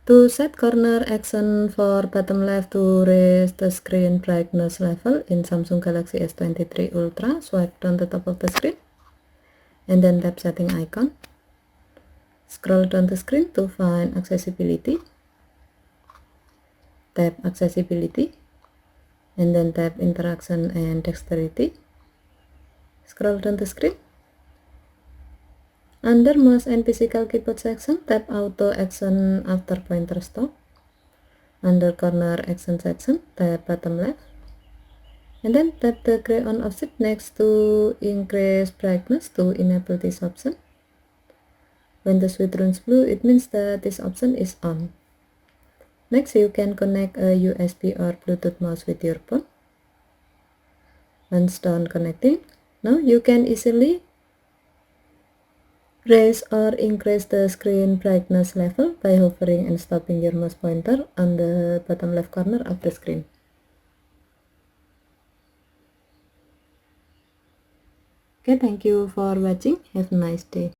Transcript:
To set corner action for bottom left to raise the screen brightness level in Samsung Galaxy S23 Ultra, swipe down the top of the screen and then tap setting icon. Scroll down the screen to find accessibility. Tap accessibility and then tap interaction and dexterity. Scroll down the screen. Under mouse and physical keyboard section, tap auto action after pointer stop. Under corner action section, tap bottom left. And then tap the gray on object next to increase brightness to enable this option. When the switch turns blue, it means that this option is on. Next, you can connect a USB or Bluetooth mouse with your phone. Once done connecting, now you can easily raise or increase the screen brightness level by hovering and stopping your mouse pointer on the bottom left corner of the screen. Okay, thank you for watching. Have a nice day.